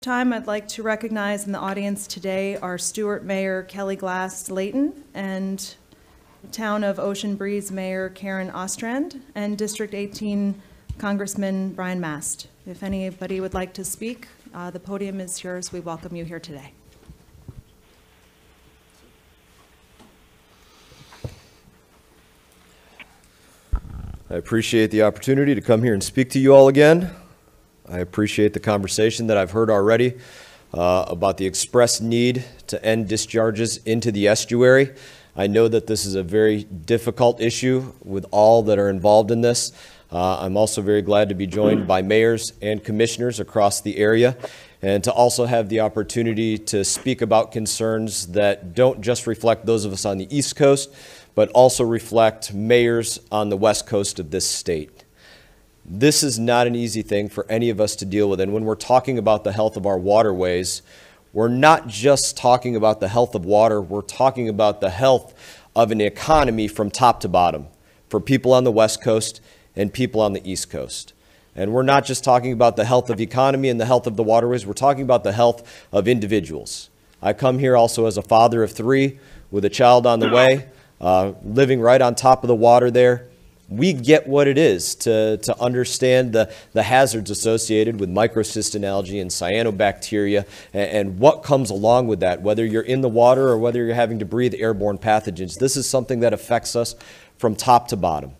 time, I'd like to recognize in the audience today our Stewart Mayor Kelly Glass Layton and Town of Ocean Breeze Mayor Karen Ostrand and District 18 Congressman Brian Mast. If anybody would like to speak, the podium is yours. We welcome you here today. I appreciate the opportunity to come here and speak to you all again. I appreciate the conversation that I've heard already about the express need to end discharges into the estuary. I know that this is a very difficult issue with all that are involved in this. I'm also very glad to be joined by mayors and commissioners across the area and to also have the opportunity to speak about concerns that don't just reflect those of us on the East Coast, but also reflect mayors on the West Coast of this state. This is not an easy thing for any of us to deal with. And when we're talking about the health of our waterways, we're not just talking about the health of water, we're talking about the health of an economy from top to bottom for people on the West Coast and people on the East Coast. And we're not just talking about the health of the economy and the health of the waterways, we're talking about the health of individuals. I come here also as a father of 3 with a child on the way, living right on top of the water there. We get what it is to understand the hazards associated with microcystin algae and cyanobacteria and what comes along with that, whether you're in the water or whether you're having to breathe airborne pathogens. This is something that affects us from top to bottom.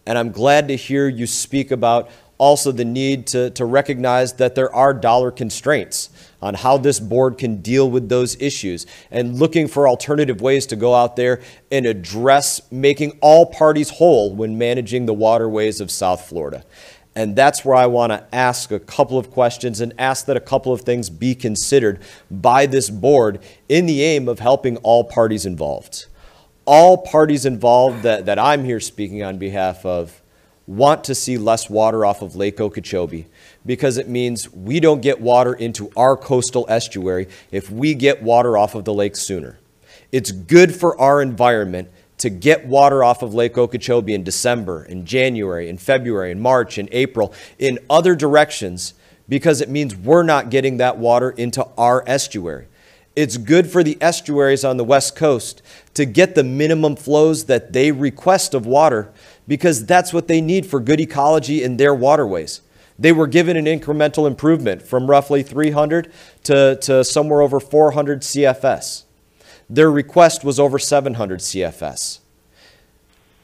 And I'm glad to hear you speak about also the need to recognize that there are dollar constraints on how this board can deal with those issues and looking for alternative ways to go out there and address making all parties whole when managing the waterways of South Florida. And that's where I want to ask a couple of questions and ask that a couple of things be considered by this board in the aim of helping all parties involved. All parties involved that I'm here speaking on behalf of want to see less water off of Lake Okeechobee because it means we don't get water into our coastal estuary if we get water off of the lake sooner. It's good for our environment to get water off of Lake Okeechobee in December, in January, in February, in March, in April, in other directions because it means we're not getting that water into our estuary. It's good for the estuaries on the West Coast to get the minimum flows that they request of water because that's what they need for good ecology in their waterways. They were given an incremental improvement from roughly 300 to somewhere over 400 CFS. Their request was over 700 CFS.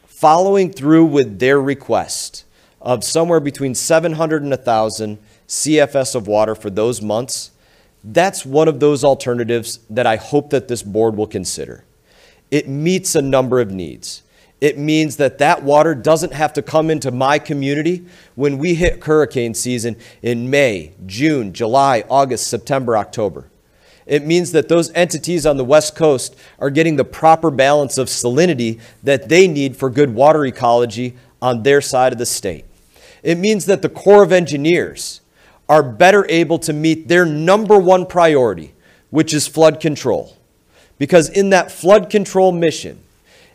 Following through with their request of somewhere between 700 and 1,000 CFS of water for those months, that's one of those alternatives that I hope that this board will consider. It meets a number of needs. It means that that water doesn't have to come into my community when we hit hurricane season in May, June, July, August, September, October. It means that those entities on the West Coast are getting the proper balance of salinity that they need for good water ecology on their side of the state. It means that the Corps of Engineers are better able to meet their #1 priority, which is flood control. Because in that flood control mission,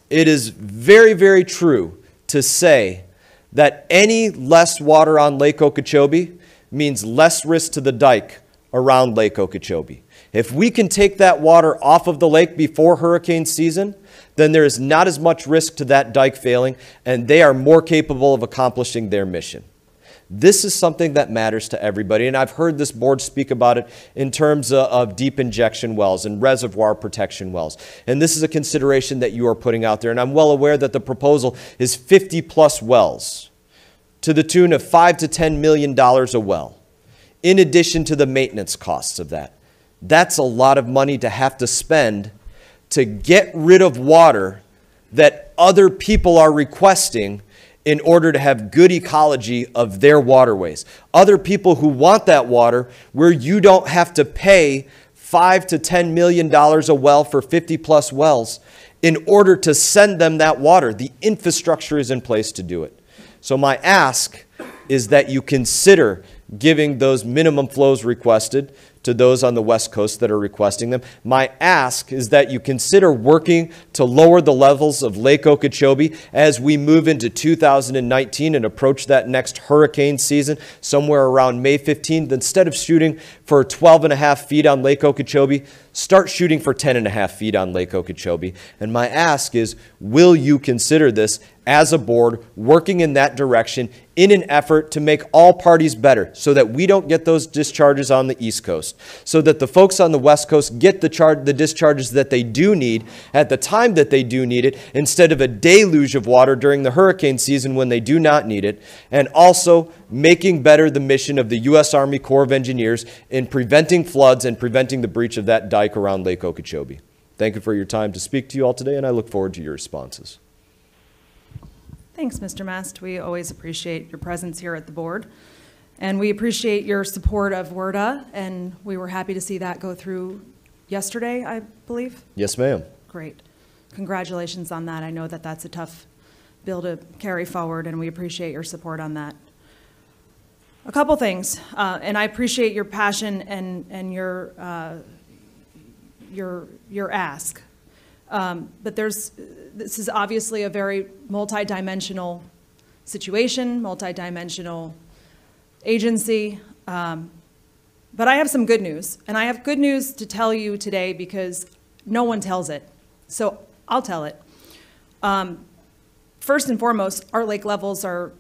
it is very, very true to say that any less water on Lake Okeechobee means less risk to the dike around Lake Okeechobee. If we can take that water off of the lake before hurricane season, then there is not as much risk to that dike failing, and they are more capable of accomplishing their mission. This is something that matters to everybody, and I've heard this board speak about it in terms of deep injection wells and reservoir protection wells. And this is a consideration that you are putting out there, and I'm well aware that the proposal is 50-plus wells to the tune of $5 to $10 million a well, in addition to the maintenance costs of that. That's a lot of money to have to spend to get rid of water that other people are requesting in order to have good ecology of their waterways. Other people who want that water where you don't have to pay $5 to $10 million a well for 50-plus wells in order to send them that water. The infrastructure is in place to do it. So my ask is that you consider giving those minimum flows requested to those on the West Coast that are requesting them. My ask is that you consider working to lower the levels of Lake Okeechobee as we move into 2019 and approach that next hurricane season somewhere around May 15th. Instead of shooting for 12.5 feet on Lake Okeechobee, start shooting for 10.5 feet on Lake Okeechobee. And my ask is, will you consider this as a board working in that direction in an effort to make all parties better so that we don't get those discharges on the East Coast, so that the folks on the West Coast get the discharges that they do need at the time that they do need it, instead of a deluge of water during the hurricane season when they do not need it, and also making better the mission of the U.S. Army Corps of Engineers in preventing floods and preventing the breach of that dike around Lake Okeechobee. Thank you for your time to speak to you all today, and I look forward to your responses. Thanks, Mr. Mast. We always appreciate your presence here at the board. And we appreciate your support of WRDA, and we were happy to see that go through yesterday, I believe. Yes, ma'am. Great. Congratulations on that. I know that that's a tough bill to carry forward, and we appreciate your support on that. A couple things, and I appreciate your passion and your ask. But this is obviously a very multidimensional situation, multidimensional agency. But I have some good news, and I have good news to tell you today because no one tells it. So I'll tell it. First and foremost, our lake levels are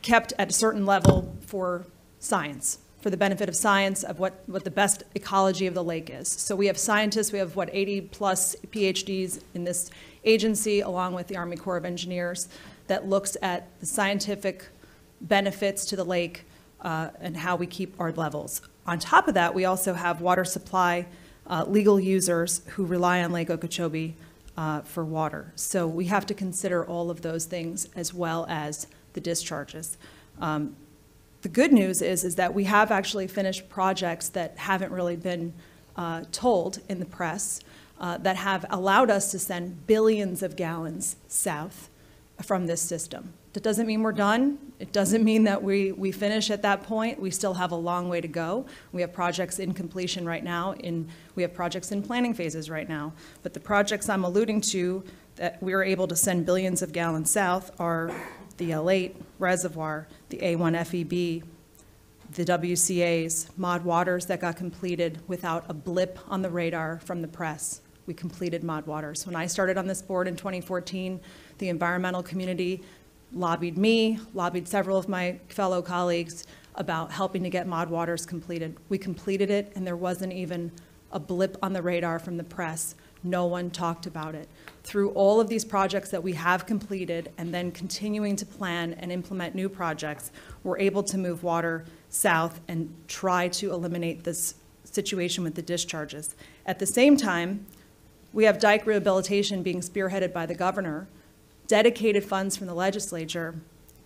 kept at a certain level for science, for the benefit of science of what the best ecology of the lake is. So we have scientists, we have 80 plus PhDs in this agency, along with the Army Corps of Engineers, that looks at the scientific benefits to the lake and how we keep our levels. On top of that, we also have water supply legal users who rely on Lake Okeechobee for water. So we have to consider all of those things as well as the discharges. The good news is that we have actually finished projects that haven't really been told in the press that have allowed us to send billions of gallons south from this system. That doesn't mean we're done. It doesn't mean that we finish at that point. We still have a long way to go. We have projects in completion right now. We have projects in planning phases right now. But the projects I'm alluding to that we are able to send billions of gallons south are the L8 reservoir, the A1 FEB, the WCAs, Mod Waters that got completed without a blip on the radar from the press. We completed Mod Waters. When I started on this board in 2014, the environmental community lobbied me, lobbied several of my fellow colleagues about helping to get Mod Waters completed. We completed it, and there wasn't even a blip on the radar from the press. No one talked about it. Through all of these projects that we have completed and then continuing to plan and implement new projects, we're able to move water south and try to eliminate this situation with the discharges. At the same time, we have dike rehabilitation being spearheaded by the governor, dedicated funds from the legislature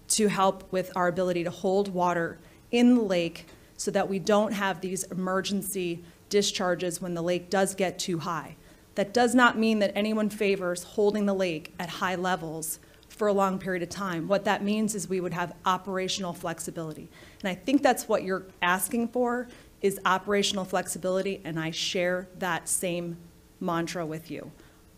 to help with our ability to hold water in the lake so that we don't have these emergency discharges when the lake does get too high. That does not mean that anyone favors holding the lake at high levels for a long period of time. What that means is we would have operational flexibility. And I think that's what you're asking for, is operational flexibility, and I share that same mantra with you.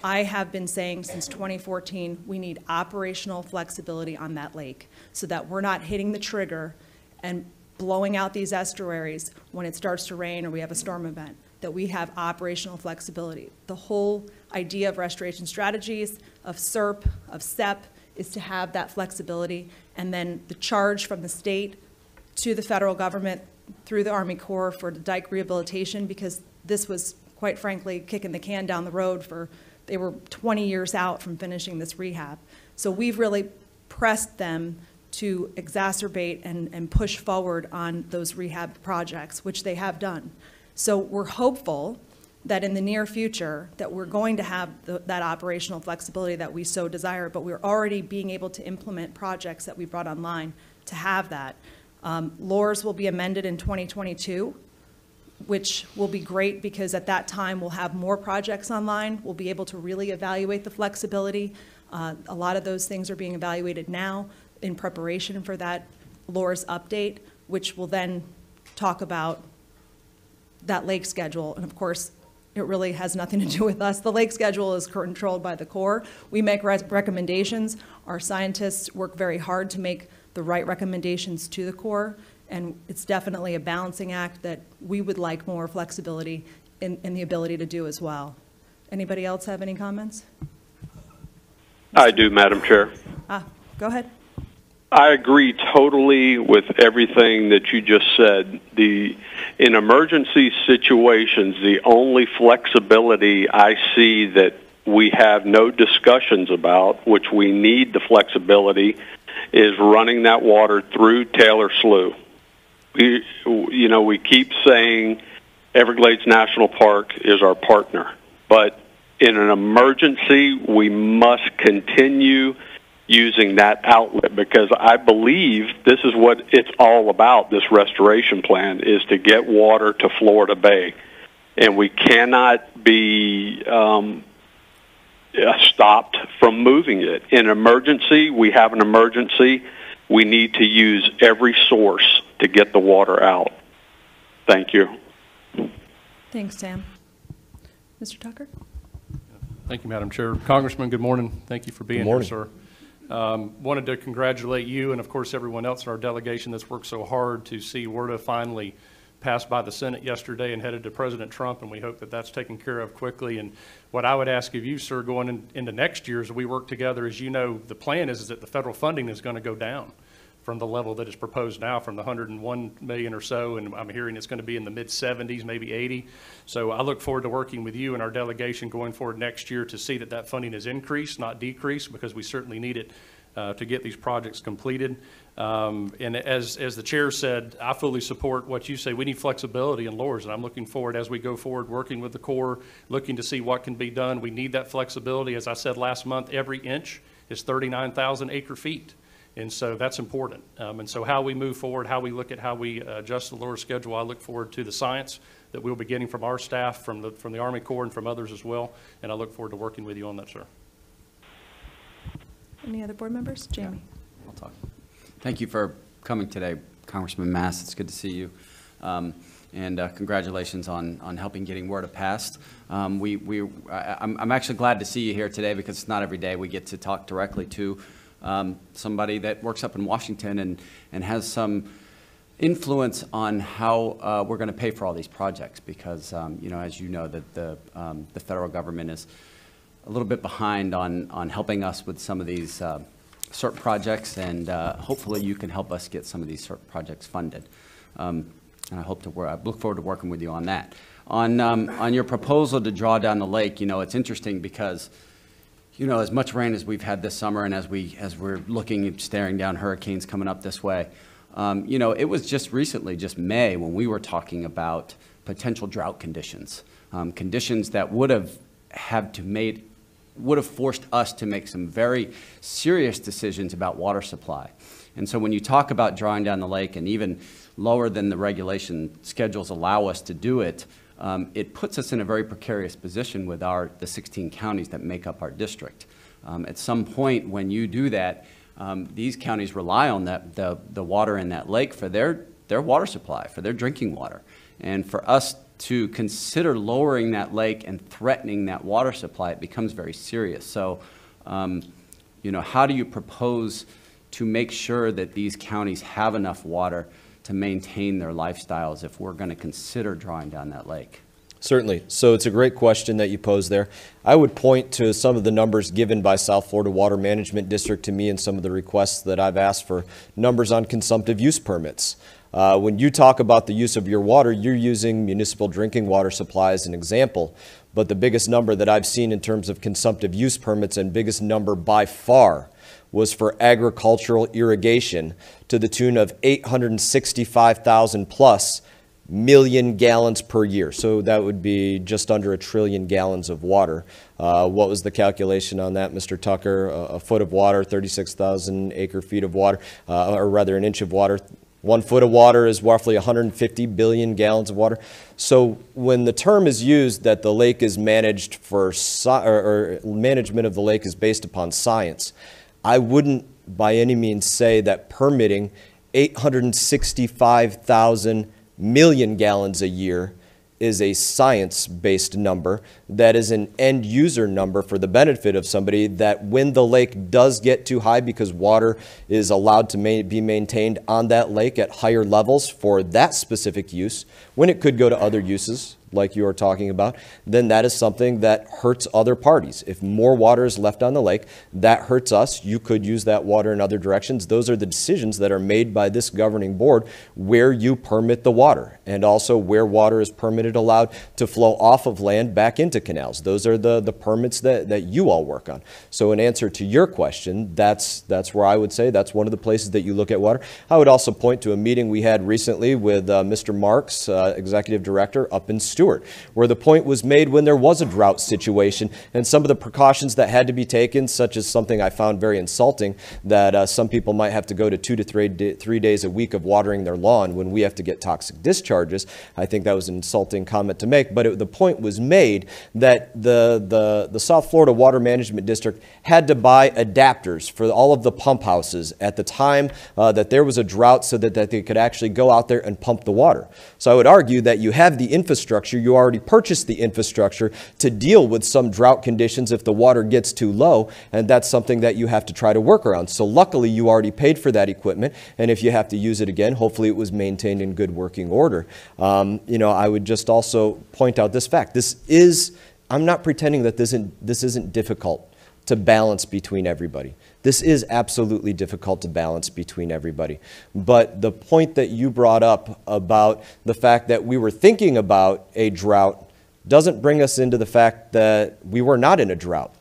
I have been saying since 2014, we need operational flexibility on that lake so that we're not hitting the trigger and blowing out these estuaries when it starts to rain or we have a storm event, that we have operational flexibility. The whole idea of restoration strategies, of SERP, of SEP, is to have that flexibility, and then the charge from the state to the federal government through the Army Corps for the dike rehabilitation, because this was, quite frankly, kicking the can down the road for, they were 20 years out from finishing this rehab. So we've really pressed them to exacerbate and push forward on those rehab projects, which they have done. So we're hopeful that in the near future that we're going to have that operational flexibility that we so desire, but we're already being able to implement projects that we brought online to have that. LORS will be amended in 2022, which will be great because at that time we'll have more projects online. We'll be able to really evaluate the flexibility. A lot of those things are being evaluated now in preparation for that Laura's update, which will then talk about that lake schedule. And of course, it really has nothing to do with us. The lake schedule is controlled by the Corps. We make recommendations. Our scientists work very hard to make the right recommendations to the Corps. And it's definitely a balancing act that we would like more flexibility in the ability to do as well. Anybody else have any comments? I do, Madam Chair. Go ahead. I agree totally with everything that you just said. In emergency situations, the only flexibility I see that we have no discussions about, which we need the flexibility, is running that water through Taylor Slough. We keep saying Everglades National Park is our partner, but in an emergency, we must continue using that outlet, because I believe this is what it's all about, this restoration plan, is to get water to Florida Bay. And we cannot be stopped from moving it. In an emergency, we have an emergency. We need to use every source to get the water out. Thank you. Thanks, Sam. Mr. Tucker? Thank you, Madam Chair. Congressman, good morning. Thank you for being here, sir. Wanted to congratulate you and, of course, everyone else in our delegation that's worked so hard to see WRDA finally passed by the Senate yesterday and headed to President Trump, and we hope that that's taken care of quickly. And what I would ask of you, sir, going into next year as we work together, as you know, the plan is that the federal funding is going to go down from the level that is proposed now, from the 101 million or so, and I'm hearing it's going to be in the mid-70s, maybe 80. So I look forward to working with you and our delegation going forward next year to see that that funding is increased, not decreased, because we certainly need it to get these projects completed. And as the chair said, I fully support what you say. We need flexibility in Lures, and I'm looking forward as we go forward working with the Corps, looking to see what can be done. We need that flexibility. As I said last month, every inch is 39,000 acre feet. And so that's important. And so how we move forward, how we look at how we adjust the Lure schedule, I look forward to the science that we'll be getting from our staff, from the Army Corps, and from others as well. And I look forward to working with you on that, sir. Any other board members? Jamie. I'll talk. Thank you for coming today, Congressman Mast. It's good to see you. And congratulations on helping getting WRDA passed. I'm actually glad to see you here today, because it's not every day we get to talk directly to somebody that works up in Washington and has some influence on how we're going to pay for all these projects, because as you know, that the federal government is a little bit behind on helping us with some of these CERT projects, and hopefully you can help us get some of these CERT projects funded. And I look forward to working with you on that. On your proposal to draw down the lake, it's interesting because as much rain as we've had this summer, and as we're looking and staring down hurricanes coming up this way, it was just recently, just May, when we were talking about potential drought conditions, conditions that would have forced us to make some very serious decisions about water supply. And so when you talk about drawing down the lake, and even lower than the regulation schedules allow us to do it, it puts us in a very precarious position with the 16 counties that make up our district. At some point when you do that, these counties rely on the water in that lake for their water supply, for their drinking water. And for us to consider lowering that lake and threatening that water supply, it becomes very serious. So, how do you propose to make sure that these counties have enough water to maintain their lifestyles if we're going to consider drawing down that lake? Certainly. So it's a great question that you pose there. I would point to some of the numbers given by South Florida Water Management District to me, and some of the requests that I've asked for numbers on consumptive use permits. When you talk about the use of your water, you're using municipal drinking water supply as an example. But the biggest number that I've seen in terms of consumptive use permits, and biggest number by far, was for agricultural irrigation to the tune of 865,000 plus million gallons per year. So that would be just under 1 trillion gallons of water. What was the calculation on that, Mr. Tucker? A foot of water, 36,000 acre feet of water, or rather an inch of water. 1 foot of water is roughly 150 billion gallons of water. So when the term is used that the lake is managed or management of the lake is based upon science, I wouldn't by any means say that permitting 865,000 million gallons a year is a science-based number that is an end-user number for the benefit of somebody, that when the lake does get too high, because water is allowed to be maintained on that lake at higher levels for that specific use, when it could go to other uses like you are talking about, then that is something that hurts other parties. If more water is left on the lake, that hurts us. You could use that water in other directions. Those are the decisions that are made by this governing board, where you permit the water, and also where water is permitted, allowed to flow off of land back into canals. Those are the permits that you all work on. So in answer to your question, that's where I would say that's one of the places that you look at water. I would also point to a meeting we had recently with Mr. Marks, Executive Director, up in Stewart, where the point was made when there was a drought situation and some of the precautions that had to be taken, such as something I found very insulting, that some people might have to go to 2 to 3 days a week of watering their lawn when we have to get toxic discharges. I think that was an insulting comment to make, but the point was made that the South Florida Water Management District had to buy adapters for all of the pump houses at the time that there was a drought, so that they could actually go out there and pump the water. So I would argue that you have the infrastructure, you already purchased the infrastructure to deal with some drought conditions if the water gets too low, and that's something that you have to try to work around. So luckily you already paid for that equipment, and if you have to use it again, hopefully it was maintained in good working order. You know, I would just also point out this fact. I'm not pretending that this isn't difficult to balance between everybody. This is absolutely difficult to balance between everybody. But the point that you brought up about the fact that we were thinking about a drought doesn't bring us into the fact that we were not in a drought.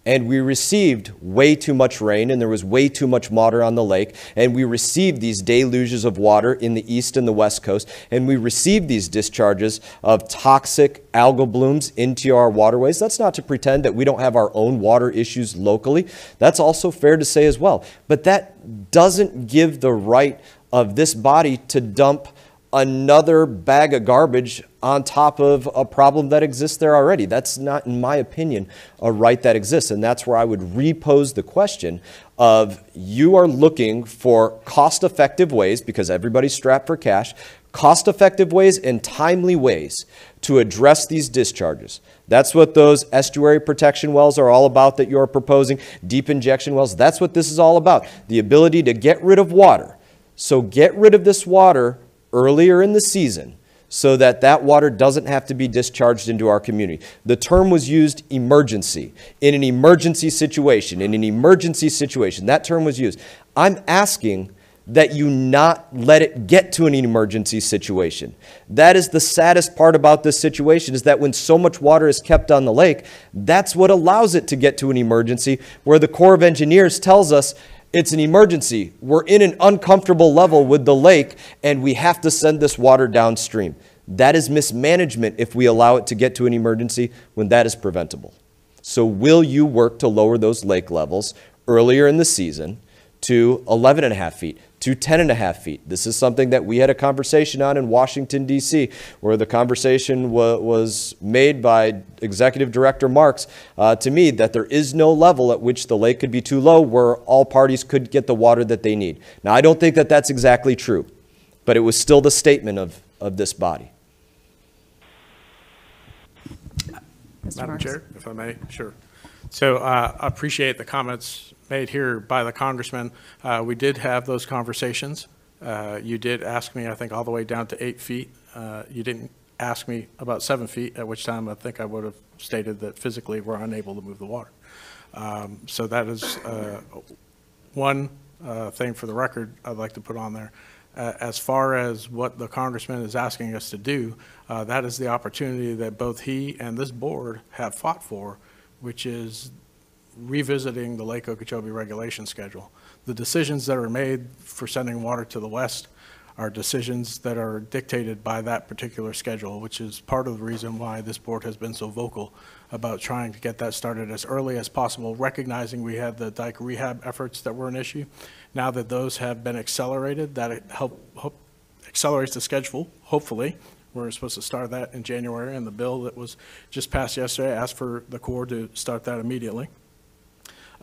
And we received way too much rain, and there was way too much water on the lake, and we received these deluges of water in the east and the west coast, and we received these discharges of toxic algal blooms into our waterways. That's not to pretend that we don't have our own water issues locally. That's also fair to say as well. But that doesn't give the right of this body to dump another bag of garbage on top of a problem that exists there already. That's not, in my opinion, a right that exists. And that's where I would repose the question of, you are looking for cost-effective ways, because everybody's strapped for cash, cost-effective ways and timely ways to address these discharges. That's what those estuary protection wells are all about that you're proposing, deep injection wells. That's what this is all about, the ability to get rid of water. So get rid of this water earlier in the season, so that that water doesn't have to be discharged into our community. The term was used, emergency. In an emergency situation, that term was used. I'm asking that you not let it get to an emergency situation. That is the saddest part about this situation, is that when so much water is kept on the lake, that's what allows it to get to an emergency, where the Corps of Engineers tells us, it's an emergency. We're in an uncomfortable level with the lake, and we have to send this water downstream. That is mismanagement if we allow it to get to an emergency when that is preventable. So will you work to lower those lake levels earlier in the season to 11.5 feet, to 10.5 feet? This is something that we had a conversation on in Washington, D.C., where the conversation was made by Executive Director Marks to me, that there is no level at which the lake could be too low where all parties could get the water that they need. Now, I don't think that that's exactly true, but it was still the statement of this body. Mr. Madam Marks. Chair, if I may, sure. So I appreciate the comments made here by the congressman. We did have those conversations. You did ask me, I think, all the way down to 8 feet. You didn't ask me about 7 feet, at which time I think I would have stated that physically we're unable to move the water. So that is one thing for the record I'd like to put on there. As far as what the congressman is asking us to do, that is the opportunity that both he and this board have fought for, which is revisiting the Lake Okeechobee regulation schedule. The decisions that are made for sending water to the west are decisions that are dictated by that particular schedule, which is part of the reason why this board has been so vocal about trying to get that started as early as possible, recognizing we had the dike rehab efforts that were an issue. Now that those have been accelerated, that accelerates the schedule, hopefully. We're supposed to start that in January, and the bill that was just passed yesterday asked for the Corps to start that immediately.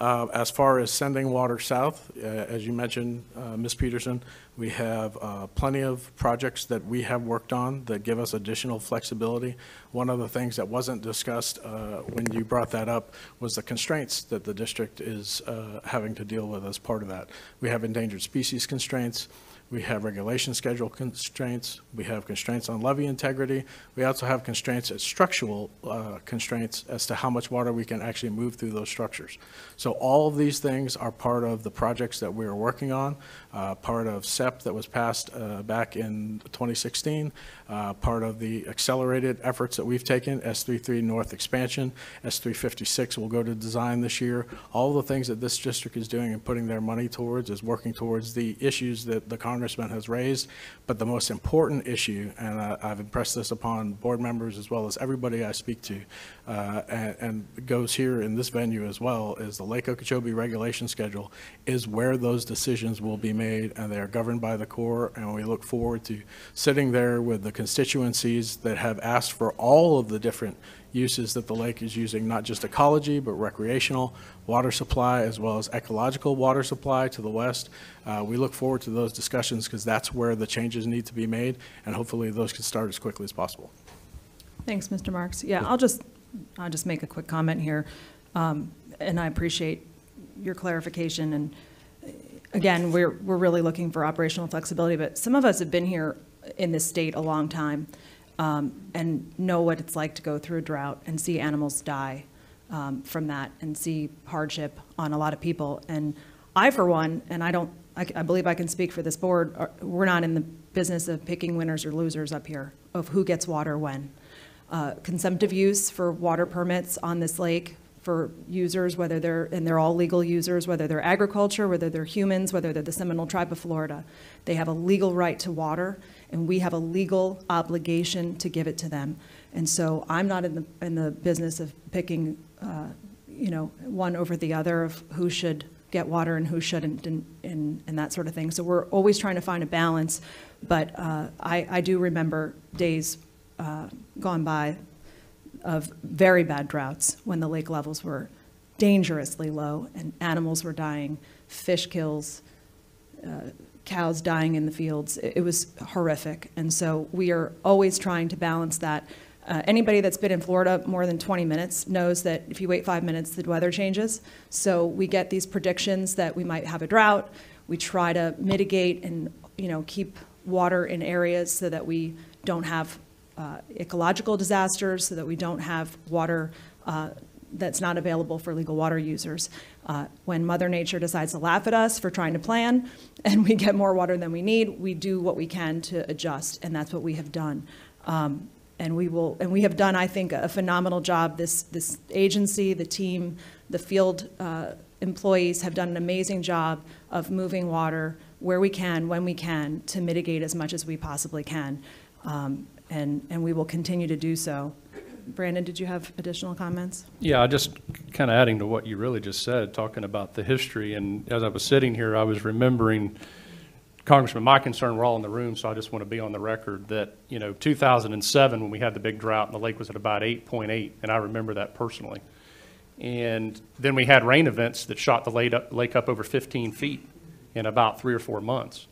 As far as sending water south, as you mentioned, Ms. Peterson, we have plenty of projects that we have worked on that give us additional flexibility. One of the things that wasn't discussed when you brought that up was the constraints that the district is having to deal with as part of that. We have endangered species constraints. We have regulation schedule constraints. We have constraints on levee integrity. We also have constraints as structural constraints as to how much water we can actually move through those structures. So all of these things are part of the projects that we are working on, part of SEP that was passed back in 2016, part of the accelerated efforts that we've taken, S33 North expansion, S356 will go to design this year. All the things that this district is doing and putting their money towards is working towards the issues that the Congressman has raised. But the most important issue, and I've impressed this upon board members as well as everybody I speak to, and goes here in this venue as well, is the Lake Okeechobee regulation schedule is where those decisions will be made, and they are governed by the Corps, and we look forward to sitting there with the constituencies that have asked for all of the different uses that the lake is using, not just ecology, but recreational, water supply, as well as ecological water supply to the west. We look forward to those discussions because that's where the changes need to be made, and hopefully those can start as quickly as possible. Thanks, Mr. Marks. Yeah, I'll just make a quick comment here, and I appreciate your clarification. And again, we're really looking for operational flexibility, but some of us have been here in this state a long time and know what it's like to go through a drought and see animals die from that and see hardship on a lot of people. And I, for one, and I believe I can speak for this board, we're not in the business of picking winners or losers up here of who gets water when. Consumptive use for water permits on this lake for users, they're all legal users, whether they're agriculture, whether they're humans, whether they're the Seminole Tribe of Florida. They have a legal right to water, and we have a legal obligation to give it to them. And so I'm not in the business of picking, one over the other of who should get water and who shouldn't, and that sort of thing. So we're always trying to find a balance. But I do remember days gone by of very bad droughts when the lake levels were dangerously low and animals were dying, fish kills, cows dying in the fields. It was horrific. And so we are always trying to balance that. Anybody that's been in Florida more than 20 minutes knows that if you wait 5 minutes, the weather changes. So we get these predictions that we might have a drought. We try to mitigate and keep water in areas so that we don't have ecological disasters, so that we don't have water that's not available for legal water users. When Mother Nature decides to laugh at us for trying to plan and we get more water than we need, we do what we can to adjust, and that's what we have done. And we have done, I think, a phenomenal job. This agency, the team, the field employees have done an amazing job of moving water where we can, when we can, to mitigate as much as we possibly can. And we will continue to do so. Brandon, did you have additional comments? Yeah, just kind of adding to what you really just said, talking about the history. And as I was sitting here, I was remembering, Congressman, my concern, we're all in the room, so I just want to be on the record that, 2007, when we had the big drought and the lake was at about 8.8, and I remember that personally. And then we had rain events that shot the lake up over 15 feet in about 3 or 4 months.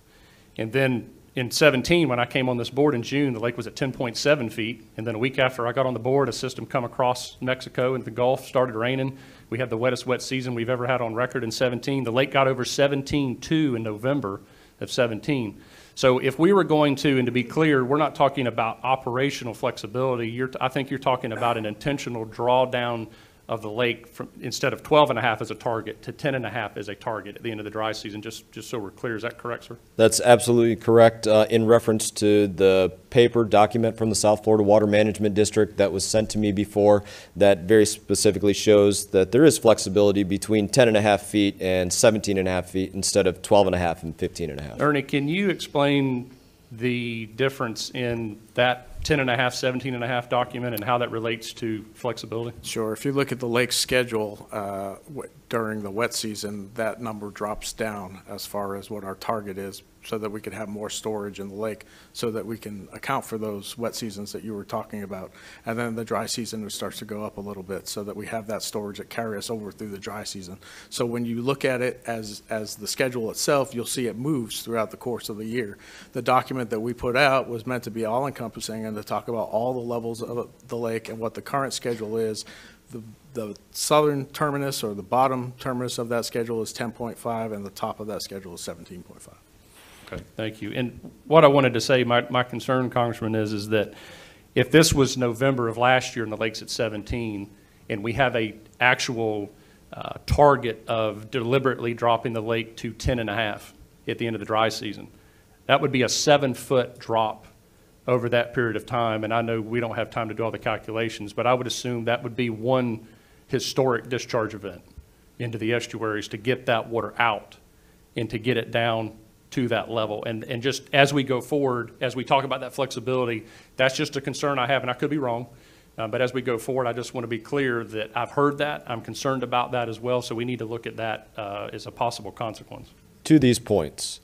And then in 17, when I came on this board in June, the lake was at 10.7 feet. And then a week after I got on the board, a system come across Mexico and the Gulf, started raining. We had the wettest wet season we've ever had on record in 17. The lake got over 17.2 in November of 17. So if we were going to, and to be clear, we're not talking about operational flexibility. I think you're talking about an intentional drawdown of the lake from, instead of 12.5 as a target, to 10.5 as a target at the end of the dry season, just so we're clear. Is that correct, sir? That's absolutely correct. In reference to the paper document from the South Florida Water Management District that was sent to me before, that very specifically shows that there is flexibility between 10.5 feet and 17.5 feet instead of 12.5 and 15.5. Ernie, can you explain the difference in that 10.5, 17.5 document and how that relates to flexibility? Sure. If you look at the lake schedule during the wet season, that number drops down as far as what our target is so that we could have more storage in the lake, so that we can account for those wet seasons that you were talking about. And then the dry season, it starts to go up a little bit, so that we have that storage that carry us over through the dry season. So when you look at it as the schedule itself, you'll see it moves throughout the course of the year. The document that we put out was meant to be all-encompassing and to talk about all the levels of the lake and what the current schedule is. The southern terminus, or the bottom terminus of that schedule, is 10.5, and the top of that schedule is 17.5. Okay, thank you. And what I wanted to say, my concern, Congressman, is that if this was November of last year and the lake's at 17, and we have a actual target of deliberately dropping the lake to 10.5 at the end of the dry season, that would be a 7-foot drop over that period of time. And I know we don't have time to do all the calculations, but I would assume that would be one historic discharge event into the estuaries to get that water out and to get it down to that level. And just as we go forward, as we talk about that flexibility, that's just a concern I have, and I could be wrong. But as we go forward, I just want to be clear that I've heard that. I'm concerned about that as well, so we need to look at that as a possible consequence. To these points,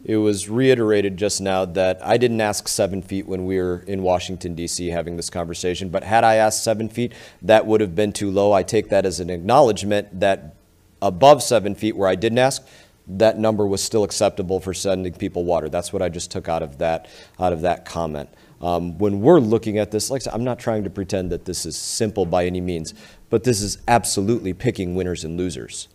it was reiterated just now that I didn't ask 7 feet when we were in Washington, D.C. having this conversation, but had I asked 7 feet, that would have been too low. I take that as an acknowledgement that above 7 feet where I didn't ask, that number was still acceptable for sending people water. That's what I just took out of that comment. When we're looking at this, like I said, I'm not trying to pretend that this is simple by any means, but this is absolutely picking winners and losers.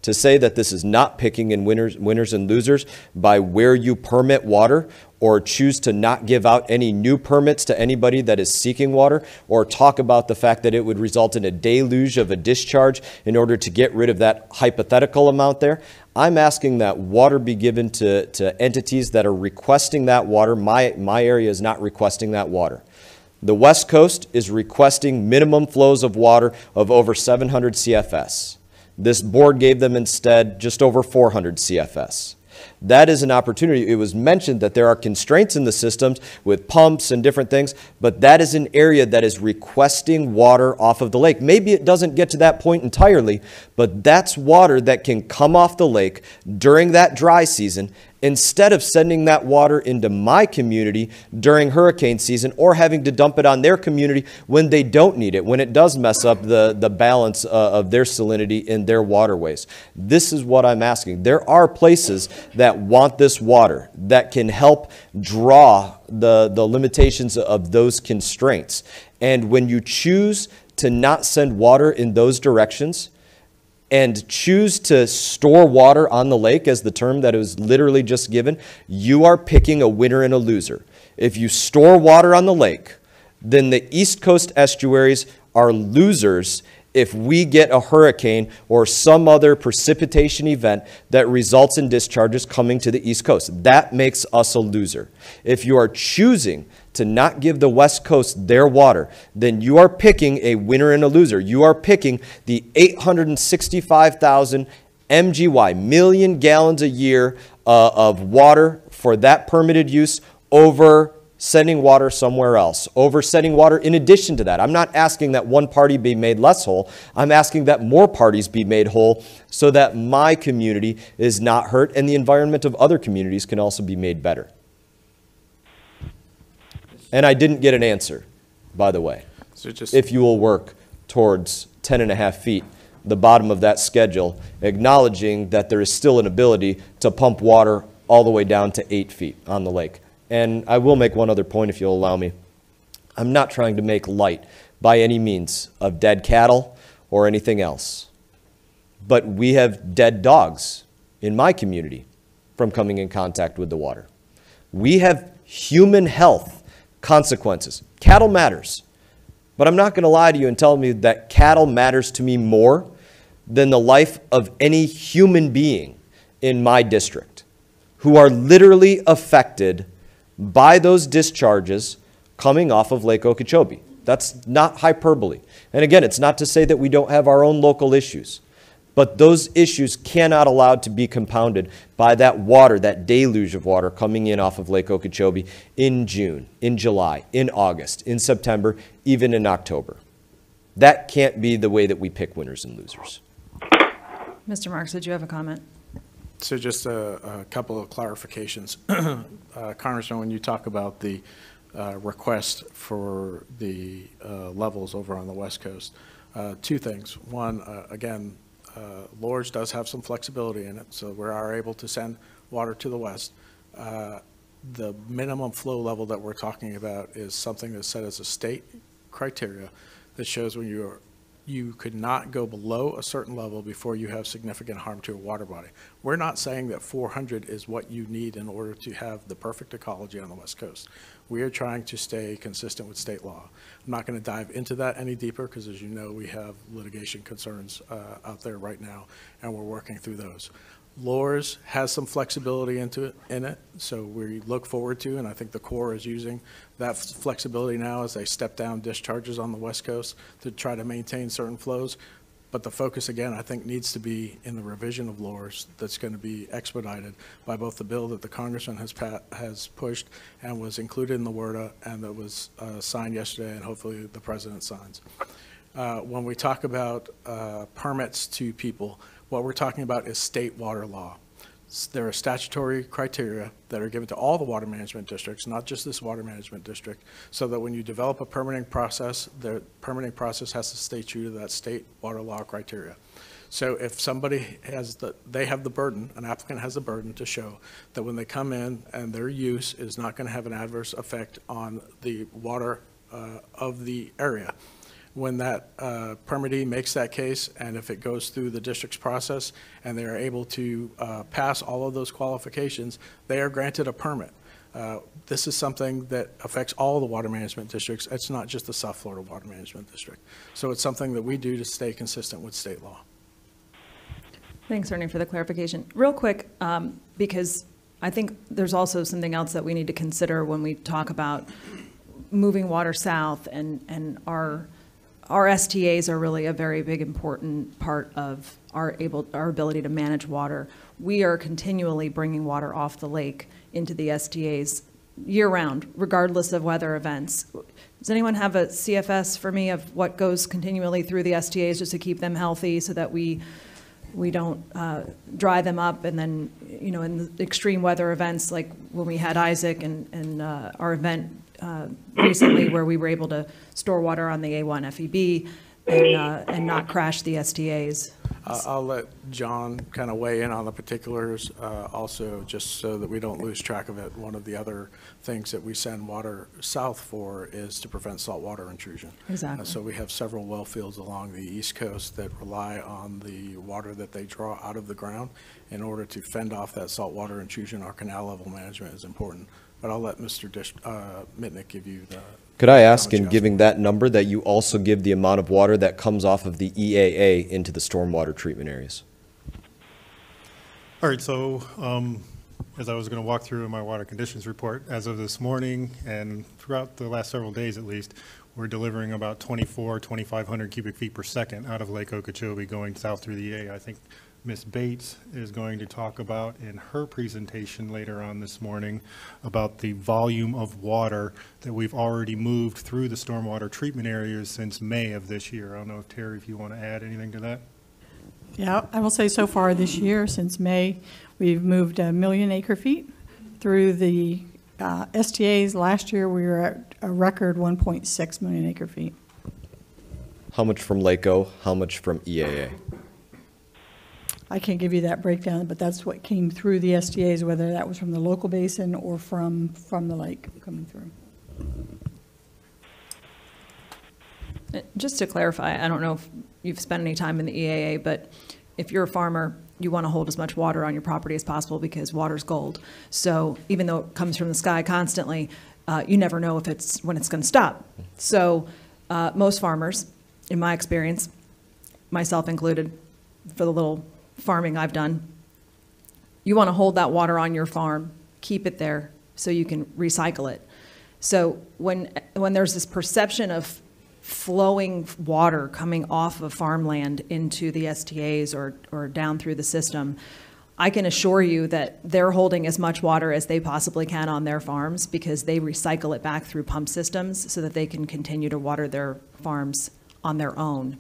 To say that this is not picking in winners and losers by where you permit water, or choose to not give out any new permits to anybody that is seeking water, or talk about the fact that it would result in a deluge of a discharge in order to get rid of that hypothetical amount there. I'm asking that water be given to entities that are requesting that water. My area is not requesting that water. The West Coast is requesting minimum flows of water of over 700 CFS. This board gave them instead just over 400 CFS. That is an opportunity. It was mentioned that there are constraints in the systems with pumps and different things, but that is an area that is requesting water off of the lake. Maybe it doesn't get to that point entirely, but that's water that can come off the lake during that dry season, instead of sending that water into my community during hurricane season, or having to dump it on their community when they don't need it, when it does mess up the balance of their salinity in their waterways. This is what I'm asking. There are places that want this water that can help draw the limitations of those constraints. And when you choose to not send water in those directions, and choose to store water on the lake, as the term that was literally just given, you are picking a winner and a loser. If you store water on the lake, then the East Coast estuaries are losers if we get a hurricane or some other precipitation event that results in discharges coming to the East Coast. That makes us a loser. If you are choosing to not give the West Coast their water, then you are picking a winner and a loser. You are picking the 865,000 MGY, million gallons a year of water for that permitted use, over sending water somewhere else, over sending water in addition to that. I'm not asking that one party be made less whole. I'm asking that more parties be made whole, so that my community is not hurt and the environment of other communities can also be made better. And I didn't get an answer, by the way. So if you will work towards 10.5 feet, the bottom of that schedule, acknowledging that there is still an ability to pump water all the way down to 8 feet on the lake. And I will make one other point, if you'll allow me. I'm not trying to make light by any means of dead cattle or anything else. But we have dead dogs in my community from coming in contact with the water. We have human health consequences. Cattle matters. But I'm not going to lie to you and tell me that cattle matters to me more than the life of any human being in my district, who are literally affected by those discharges coming off of Lake Okeechobee. That's not hyperbole. And again, it's not to say that we don't have our own local issues, but those issues cannot allow to be compounded by that water, that deluge of water coming in off of Lake Okeechobee in June, in July, in August, in September, even in October. That can't be the way that we pick winners and losers. Mr. Marks, did you have a comment? So just a couple of clarifications. Congressman, when you talk about the request for the levels over on the West Coast, two things. One, again, LORS does have some flexibility in it, so we are able to send water to the west. The minimum flow level that we're talking about is something that's set as a state criteria that shows when you could not go below a certain level before you have significant harm to a water body. We're not saying that 400 is what you need in order to have the perfect ecology on the West Coast. We are trying to stay consistent with state law. I'm not going to dive into that any deeper because, as you know, we have litigation concerns out there right now, and we're working through those. LORS has some flexibility in it, so we look forward to, and I think the Corps is using that flexibility now as they step down discharges on the West Coast to try to maintain certain flows. But the focus, again, I think needs to be in the revision of LORS that's going to be expedited by both the bill that the Congressman has pushed and was included in the WRDA and that was signed yesterday and hopefully the President signs. When we talk about permits to people, what we're talking about is state water law. There are statutory criteria that are given to all the water management districts, not just this water management district, so that when you develop a permitting process, the permitting process has to stay true to that state water law criteria. So if somebody they have the burden, an applicant has the burden to show that when they come in and their use is not going to have an adverse effect on the water of the area. When that permittee makes that case, and if it goes through the district's process and they are able to pass all of those qualifications, they are granted a permit. This is something that affects all the water management districts. It's not just the South Florida Water Management District. So it's something that we do to stay consistent with state law. Thanks, Ernie, for the clarification. Real quick, because I think there's also something else that we need to consider when we talk about moving water south, and our STAs are really a very big, important part of our ability to manage water. We are continually bringing water off the lake into the STAs year-round, regardless of weather events. Does anyone have a CFS for me of what goes continually through the STAs just to keep them healthy so that we don't dry them up, and then, you know, in the extreme weather events like when we had Isaac and our event recently where we were able to store water on the A1 FEB and not crash the STAs. I'll let John kind of weigh in on the particulars also, just so that we don't lose track of it. One of the other things that we send water south for is to prevent saltwater intrusion. Exactly. So we have several well fields along the East Coast that rely on the water that they draw out of the ground in order to fend off that saltwater intrusion. Our canal level management is important. But I'll let Mr. Mitnick give you the... Could I ask, in giving that number, that you also give the amount of water that comes off of the EAA into the stormwater treatment areas? All right, so as I was going to walk through in my water conditions report, as of this morning and throughout the last several days at least, we're delivering about 2,500 cubic feet per second out of Lake Okeechobee going south through the EAA. I think Ms. Bates is going to talk about in her presentation later on this morning about the volume of water that we've already moved through the stormwater treatment areas since May of this year. I don't know if Terry, if you want to add anything to that. Yeah, I will say so far this year, since May, we've moved 1 million acre feet through the STAs. Last year, we were at a record 1.6 million acre feet. How much from Lake O? How much from EAA? I can't give you that breakdown, but that's what came through the STAs, whether that was from the local basin or from the lake coming through. Just to clarify, I don't know if you've spent any time in the EAA, but if you're a farmer, you want to hold as much water on your property as possible because water's gold. So even though it comes from the sky constantly, you never know when it's going to stop. So most farmers, in my experience, myself included, for the little farming I've done, you want to hold that water on your farm, keep it there so you can recycle it. So when there's this perception of flowing water coming off of farmland into the STAs or down through the system, I can assure you that they're holding as much water as they possibly can on their farms because they recycle it back through pump systems so that they can continue to water their farms on their own.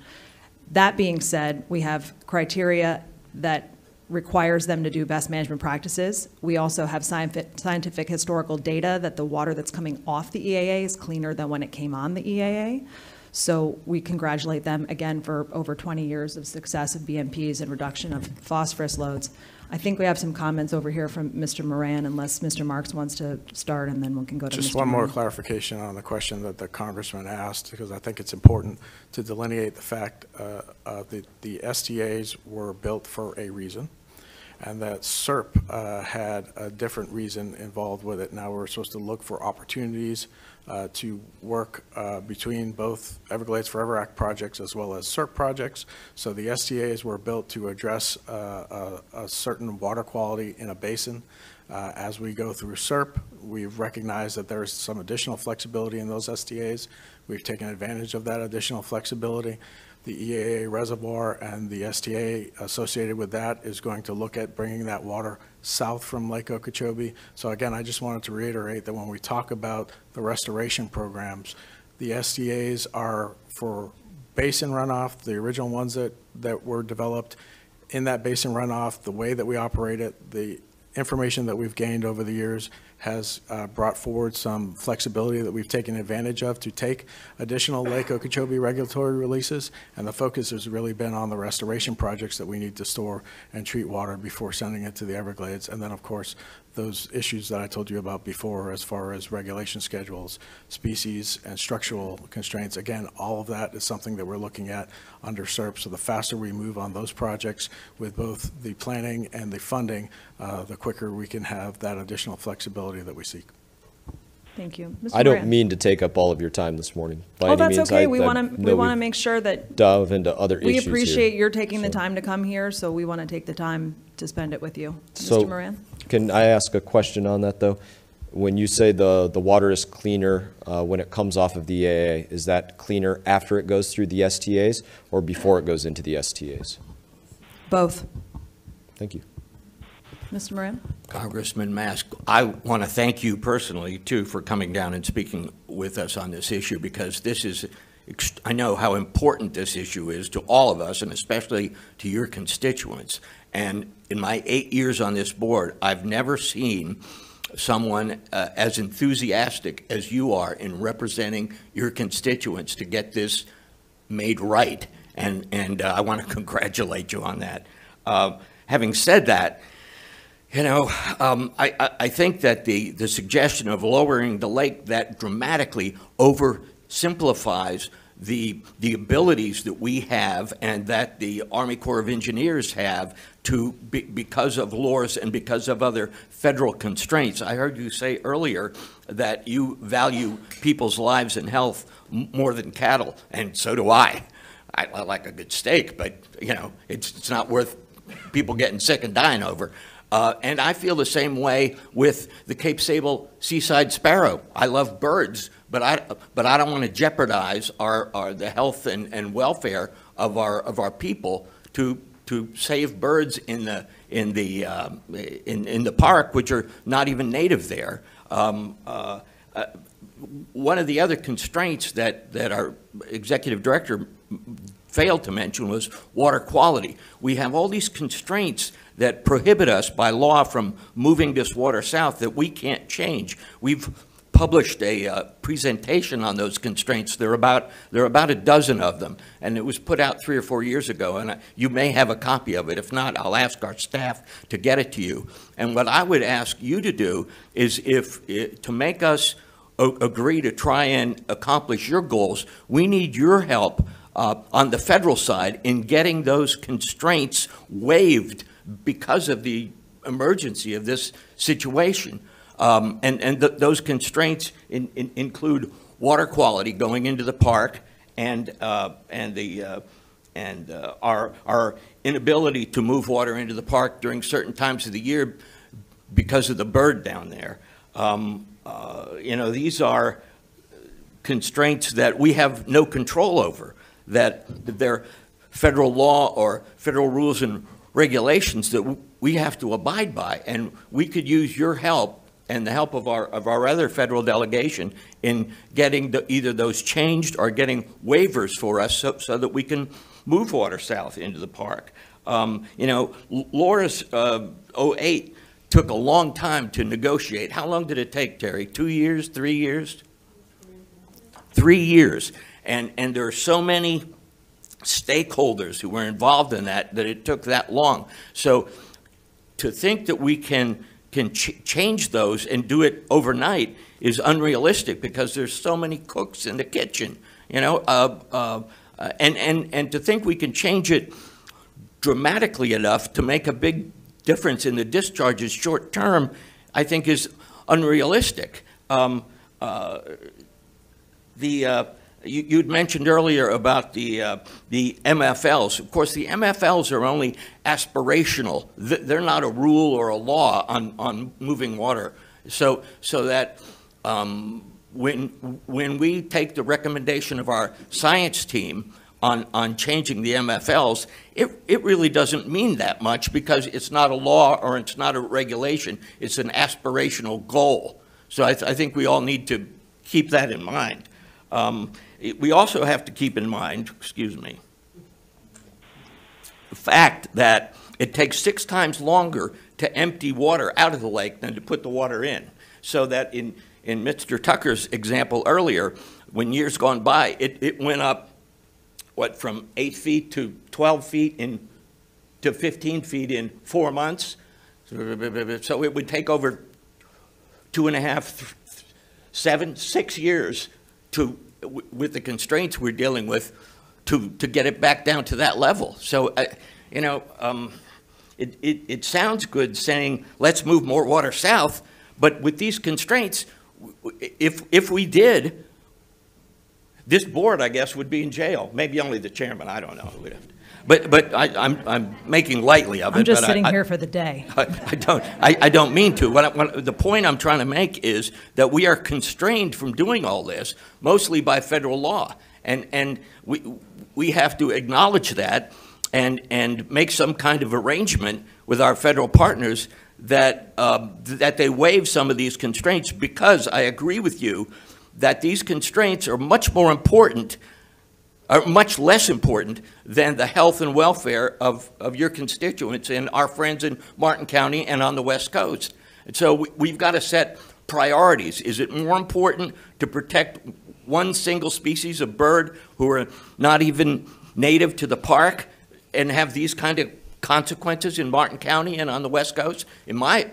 That being said, we have criteria that requires them to do best management practices. We also have scientific historical data that the water that's coming off the EAA is cleaner than when it came on the EAA. So we congratulate them again for over 20 years of success of BMPs and reduction of phosphorus loads. I think we have some comments over here from Mr. Moran, unless Mr. Marks wants to start, and then we can go to Mr. Just one more clarification on the question that the Congressman asked, because I think it's important to delineate the fact the STAs were built for a reason, and that SERP had a different reason involved with it. Now we're supposed to look for opportunities to work between both Everglades Forever Act projects as well as SERP projects. So the STAs were built to address a certain water quality in a basin. As we go through SERP, we've recognized that there's some additional flexibility in those STAs. We've taken advantage of that additional flexibility. The EAA reservoir and the STA associated with that is going to look at bringing that water south from Lake Okeechobee. So again, I just wanted to reiterate that when we talk about the restoration programs, the STAs are for basin runoff, the original ones that were developed in that basin runoff, the way that we operate it, the information that we've gained over the years has brought forward some flexibility that we've taken advantage of to take additional Lake Okeechobee regulatory releases, and the focus has really been on the restoration projects that we need to store and treat water before sending it to the Everglades. And then, of course, those issues that I told you about before as far as regulation schedules, species, and structural constraints. Again, all of that is something that we're looking at under SERP. So the faster we move on those projects with both the planning and the funding, the quicker we can have that additional flexibility that we seek. Thank you. Mr. I don't Moran. mean to take up all of your time this morning. By Oh, any that's means. okay. I We know want to we've make sure that dove into other we issues here. appreciate your taking the So- time to come here, so we want to take the time to spend it with you. So, Mr. Moran? Can I ask a question on that, though? When you say the water is cleaner when it comes off of the EAA, is that cleaner after it goes through the STAs or before it goes into the STAs? Both. Thank you. Mr. Moran? Congressman Mast, I want to thank you personally, too, for coming down and speaking with us on this issue, because this is, I know how important this issue is to all of us, and especially to your constituents. And in my 8 years on this board, I've never seen someone as enthusiastic as you are in representing your constituents to get this made right. And I want to congratulate you on that. Having said that, you know, I think that the suggestion of lowering the lake that dramatically oversimplifies the abilities that we have and that the Army Corps of Engineers have to because of laws and because of other federal constraints. I heard you say earlier that you value people's lives and health more than cattle, and so do I. I like a good steak, but you know, it's not worth people getting sick and dying over. And I feel the same way with the Cape Sable seaside sparrow. I love birds, but I don't want to jeopardize the health and welfare of our people to save birds in the park, which are not even native there. One of the other constraints that our executive director failed to mention was water quality. We have all these constraints that prohibit us by law from moving this water south that we can't change. We've published a presentation on those constraints. There are about a dozen of them, and it was put out 3 or 4 years ago, and you may have a copy of it. If not, I'll ask our staff to get it to you. And what I would ask you to do is to make us agree to try and accomplish your goals, we need your help on the federal side in getting those constraints waived because of the emergency of this situation. Those constraints include water quality going into the park and our inability to move water into the park during certain times of the year because of the bird down there. You know, these are constraints that we have no control over, that they're federal law or federal rules and regulations that we have to abide by, and we could use your help and the help of our other federal delegation in getting either those changed or getting waivers for us so that we can move water south into the park. You know, Laura's 08 took a long time to negotiate. How long did it take, Terry? 2 years, 3 years? 3 years. And there are so many stakeholders who were involved in that it took that long. So to think that we can change those and do it overnight is unrealistic because there's so many cooks in the kitchen, you know, and to think we can change it dramatically enough to make a big difference in the discharges short term, I think is unrealistic. You'd mentioned earlier about the MFLs. Of course, the MFLs are only aspirational. They're not a rule or a law on moving water. So that when we take the recommendation of our science team on changing the MFLs, it really doesn't mean that much because it's not a law or it's not a regulation. It's an aspirational goal. So I think we all need to keep that in mind. We also have to keep in mind, the fact that it takes 6 times longer to empty water out of the lake than to put the water in. So that in Mr. Tucker's example earlier, when years gone by, it went up, what, from 8 feet to 12 feet to 15 feet in 4 months. So it would take over 2.5, 7, 6 years with the constraints we're dealing with to get it back down to that level. So, you know, it sounds good saying, let's move more water south, but with these constraints, if we did, this board, I guess, would be in jail. Maybe only the chairman, I don't know. But I'm making lightly of it. I'm just sitting here for the day. I don't mean to. The point I'm trying to make is that we are constrained from doing all this, mostly by federal law. And we have to acknowledge that and make some kind of arrangement with our federal partners that they waive some of these constraints, because I agree with you that these constraints are much more important, are much less important than the health and welfare of your constituents and our friends in Martin County and on the West Coast. And so we've got to set priorities. Is it more important to protect one single species of bird who are not even native to the park and have these kind of consequences in Martin County and on the West Coast? In my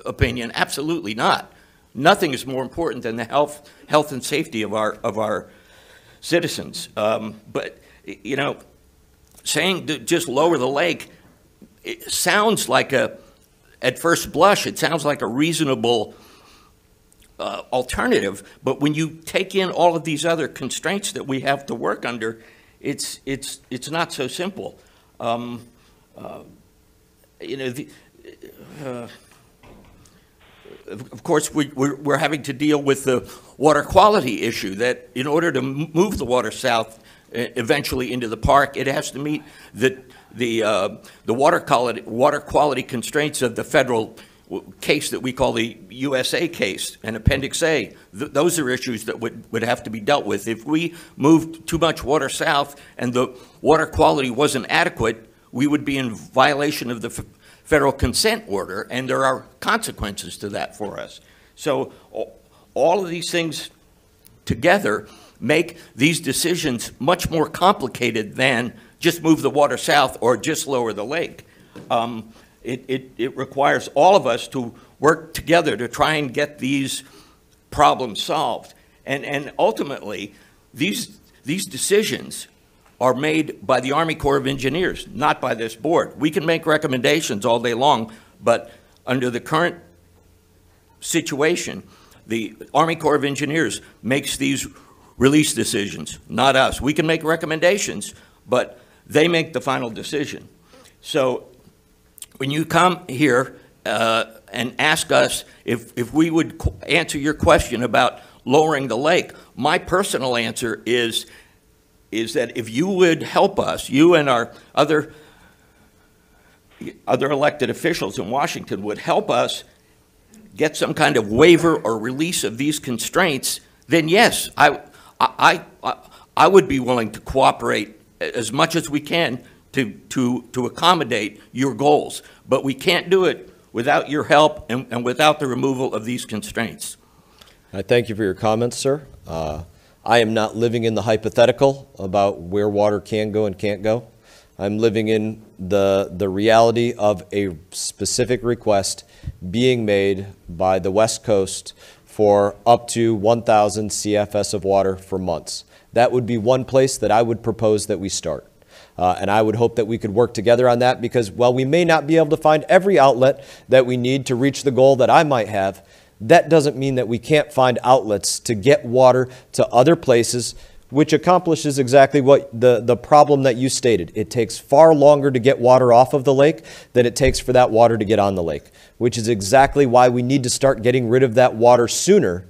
opinion, absolutely not. Nothing is more important than the health and safety of our citizens. But, you know, saying to just lower the lake, it sounds like at first blush, it sounds like a reasonable alternative. But when you take in all of these other constraints that we have to work under, it's not so simple. You know, of course, we're having to deal with the water quality issue, that in order to move the water south eventually into the park, it has to meet the water quality constraints of the federal case that we call the USA case and Appendix A. Those are issues that would have to be dealt with. If we moved too much water south and the water quality wasn't adequate, we would be in violation of the federal consent order, and there are consequences to that for us. So all of these things together make these decisions much more complicated than just move the water south or just lower the lake. It requires all of us to work together to try and get these problems solved. And ultimately, these decisions are made by the Army Corps of Engineers, not by this board. We can make recommendations all day long, but under the current situation, the Army Corps of Engineers makes these release decisions, not us. We can make recommendations, but they make the final decision. So when you come here and ask us if we would answer your question about lowering the lake, my personal answer is that if you would help us, you and our other elected officials in Washington would help us get some kind of waiver or release of these constraints, then yes, I would be willing to cooperate as much as we can to accommodate your goals. But we can't do it without your help and without the removal of these constraints. I thank you for your comments, sir. I am not living in the hypothetical about where water can go and can't go. I'm living in the reality of a specific request being made by the West Coast for up to 1,000 CFS of water for months. That would be one place that I would propose that we start. And I would hope that we could work together on that because while we may not be able to find every outlet that we need to reach the goal that I might have, that doesn't mean that we can't find outlets to get water to other places, which accomplishes exactly what the problem that you stated. It takes far longer to get water off of the lake than it takes for that water to get on the lake, which is exactly why we need to start getting rid of that water sooner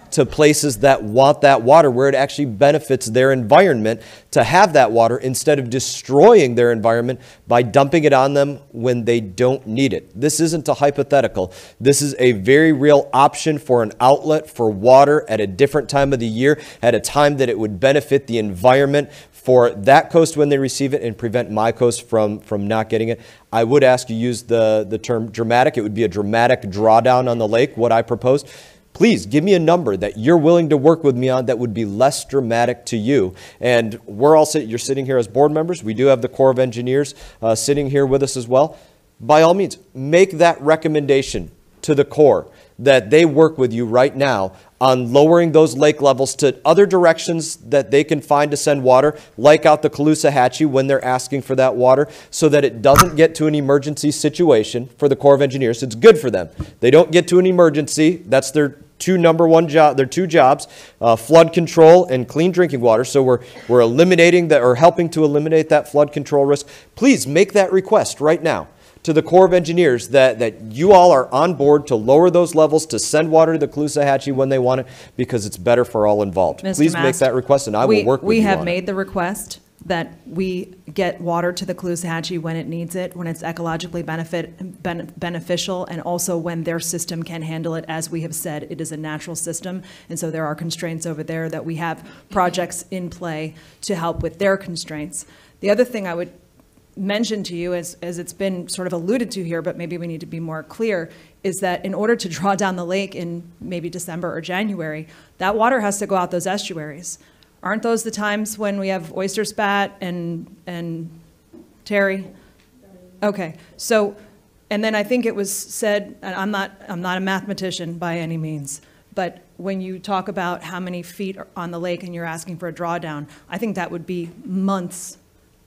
to places that want that water, where it actually benefits their environment to have that water instead of destroying their environment by dumping it on them when they don't need it. This isn't a hypothetical. This is a very real option for an outlet for water at a different time of the year, at a time that it would benefit the environment for that coast when they receive it and prevent my coast from not getting it. I would ask you use the term dramatic. It would be a dramatic drawdown on the lake, what I proposed. Please give me a number that you're willing to work with me on that would be less dramatic to you. And we're all you're sitting here as board members. We do have the Corps of Engineers sitting here with us as well. By all means, make that recommendation to the Corps that they work with you right now on lowering those lake levels to other directions that they can find to send water, like out the Caloosahatchee when they're asking for that water, so that it doesn't get to an emergency situation for the Corps of Engineers. It's good for them. They don't get to an emergency. That's their their two jobs, flood control and clean drinking water. So we're eliminating that, or helping to eliminate that flood control risk. Please make that request right now to the Corps of Engineers that you all are on board to lower those levels, to send water to the Caloosahatchee when they want it, because it's better for all involved. Mr. Please Mast, make that request, and I will work with you on it. We have made the request that we get water to the Caloosahatchee when it needs it, when it's ecologically beneficial, and also when their system can handle it. As we have said, it is a natural system, and so there are constraints over there that we have projects in play to help with their constraints. The other thing I would mention to you, as it's been sort of alluded to here, but maybe we need to be more clear, is that in order to draw down the lake in maybe December or January, that water has to go out those estuaries. Aren't those the times when we have oyster spat and Terry? Okay, so, and then I think it was said, and I'm not a mathematician by any means, but when you talk about how many feet are on the lake and you're asking for a drawdown, I think that would be months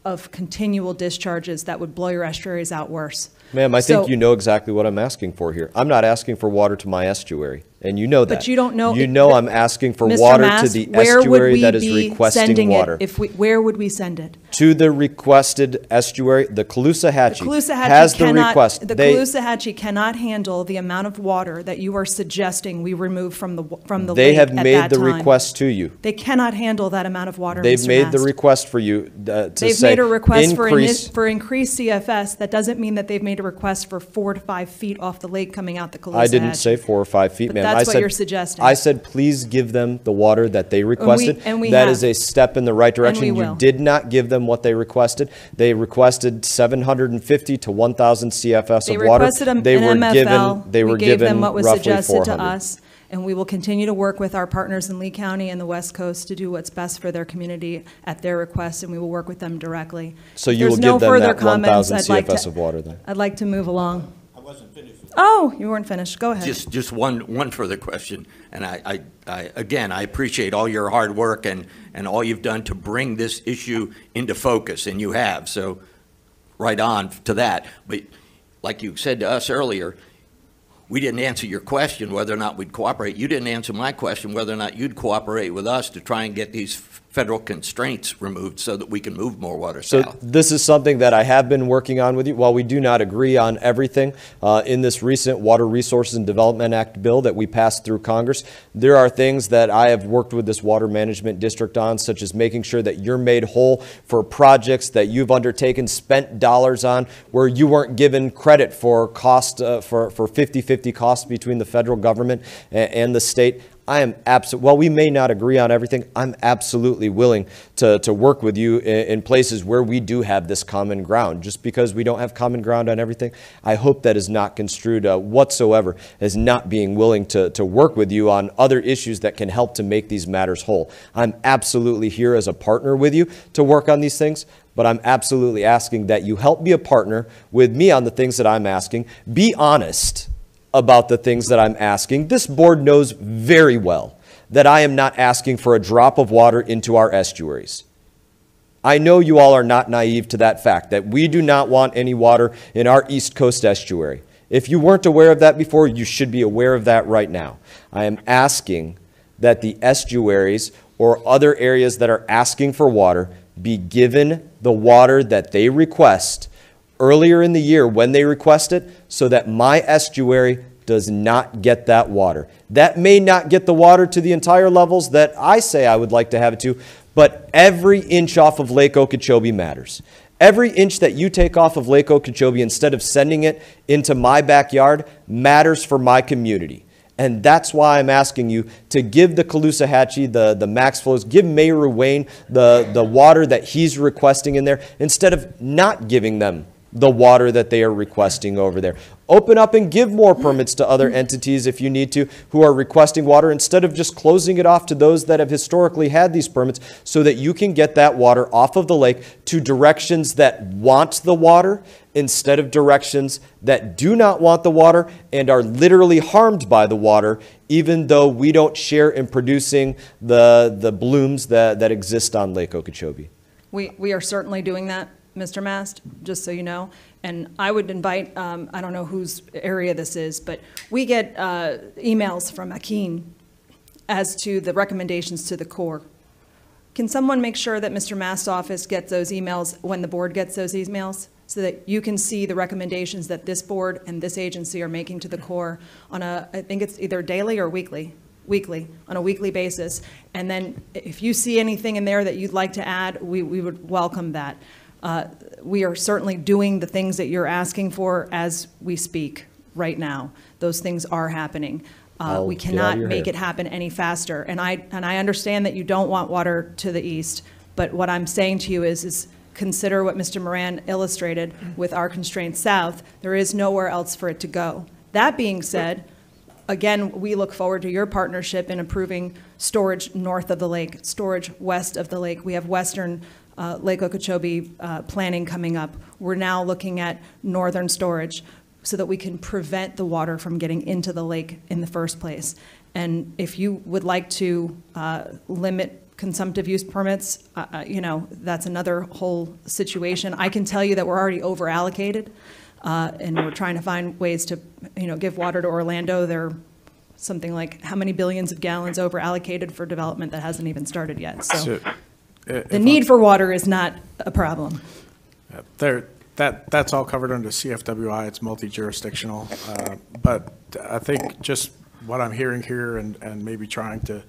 of continual discharges that would blow your estuaries out worse. Ma'am, I think you know exactly what I'm asking for here. I'm not asking for water to my estuary, and you know that. But you don't know. You know I'm asking for Mr. water Mast, to the estuary that is requesting water. Where would we send it? To the requested estuary, the Caloosahatchee Caloosahatchee has the request. The Caloosahatchee cannot handle the amount of water that you are suggesting we remove from the lake. They have made the request to you. They cannot handle that amount of water. They've Mr. made Mast. the request for you to say They've made a request for increased CFS. That doesn't mean that they've made a request for 4 to 5 feet off the lake coming out the Caloosahatchee. I didn't say 4 or 5 feet, But ma'am. that's I what you're suggesting. I said please give them the water that they requested. And we that have. is a step in the right direction. And we will. You did not give them what they requested. They requested 750 to 1,000 CFS They of water. requested an They were MFL. given. They were We gave them given what was roughly suggested 400. to us, and we will continue to work with our partners in Lee County and the West Coast to do what's best for their community at their request, and we will work with them directly. So If you will there's no give them further that comments, 1,000 I'd like CFS to- of water then. I'd like to move along. I wasn't finished. Oh, you weren't finished. Go ahead. Just one further question, and again, I appreciate all your hard work and all you've done to bring this issue into focus, and you have, so right on to that. But like you said to us earlier, we didn't answer your question whether or not we'd cooperate. You didn't answer my question whether or not you'd cooperate with us to try and get these federal constraints removed so that we can move more water south. So this is something that I have been working on with you. While we do not agree on everything in this recent Water Resources and Development Act bill that we passed through Congress, there are things that I have worked with this Water Management District on, such as making sure that you're made whole for projects that you've undertaken, spent dollars on, where you weren't given credit for cost, for 50-50 costs between the federal government and the state. I am while we may not agree on everything, I'm absolutely willing to work with you in places where we do have this common ground. Just because we don't have common ground on everything, I hope that is not construed whatsoever as not being willing to work with you on other issues that can help to make these matters whole. I'm absolutely here as a partner with you to work on these things, but I'm absolutely asking that you help be a partner with me on the things that I'm asking. Be honest about the things that I'm asking. This board knows very well that I am not asking for a drop of water into our estuaries. I know you all are not naive to that fact, that we do not want any water in our East Coast estuary. If you weren't aware of that before, you should be aware of that right now. I am asking that the estuaries or other areas that are asking for water be given the water that they request earlier in the year when they request it, so that my estuary does not get that water. That may not get the water to the entire levels that I say I would like to have it to, but every inch off of Lake Okeechobee matters. Every inch that you take off of Lake Okeechobee instead of sending it into my backyard matters for my community. And that's why I'm asking you to give the Caloosahatchee, the max flows, give Mayor Ruane the water that he's requesting in there instead of not giving them the water that they are requesting over there. Open up and give more permits to other entities if you need to who are requesting water instead of just closing it off to those that have historically had these permits, so that you can get that water off of the lake to directions that want the water instead of directions that do not want the water and are literally harmed by the water, even though we don't share in producing the blooms that exist on Lake Okeechobee. We are certainly doing that, Mr. Mast, just so you know. And I would invite, I don't know whose area this is, but we get emails from Akin as to the recommendations to the Corps. Can someone make sure that Mr. Mast's office gets those emails when the board gets those emails, so that you can see the recommendations that this board and this agency are making to the Corps on I think it's either daily or weekly, on a weekly basis. And then if you see anything in there that you'd like to add, we would welcome that. We are certainly doing the things that you're asking for as we speak right now. Those things are happening. We cannot make it happen any faster. And I understand that you don't want water to the east, but what I'm saying to you is consider what Mr. Moran illustrated with our constraints south. There is nowhere else for it to go. That being said, again, we look forward to your partnership in improving storage north of the lake, storage west of the lake. We have western Lake Okeechobee planning coming up. We're now looking at northern storage so that we can prevent the water from getting into the lake in the first place. And if you would like to limit consumptive use permits, you know, that's another whole situation. I can tell you that we're already over allocated, and we're trying to find ways to, you know, give water to Orlando. They're something like how many billions of gallons over allocated for development that hasn't even started yet. So the need for water is not a problem. That's all covered under CFWI. It's multi-jurisdictional. But I think just what I'm hearing here and maybe trying to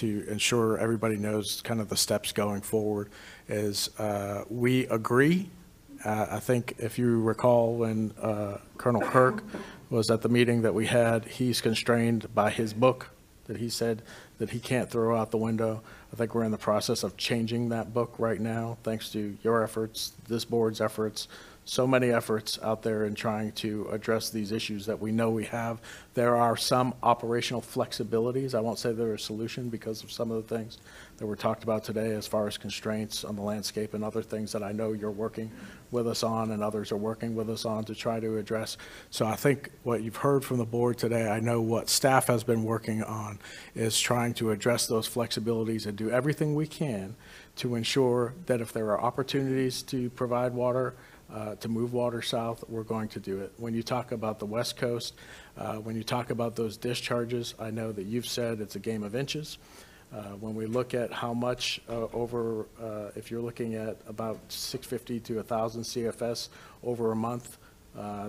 ensure everybody knows kind of the steps going forward is we agree. I think if you recall when Colonel Kirk was at the meeting that we had, he's constrained by his book that he said that he can't throw out the window. I think we're in the process of changing that book right now, thanks to your efforts, this board's efforts, so many efforts out there in trying to address these issues that we know we have. There are some operational flexibilities. I won't say they're a solution because of some of the things that were talked about today as far as constraints on the landscape and other things that I know you're working with us on and others are working with us on to try to address. So I think what you've heard from the board today, I know what staff has been working on is trying to address those flexibilities and do everything we can to ensure that if there are opportunities to provide water, to move water south, we're going to do it. When you talk about the West Coast, when you talk about those discharges, I know that you've said it's a game of inches. When we look at how much if you're looking at about 650 to 1,000 CFS over a month,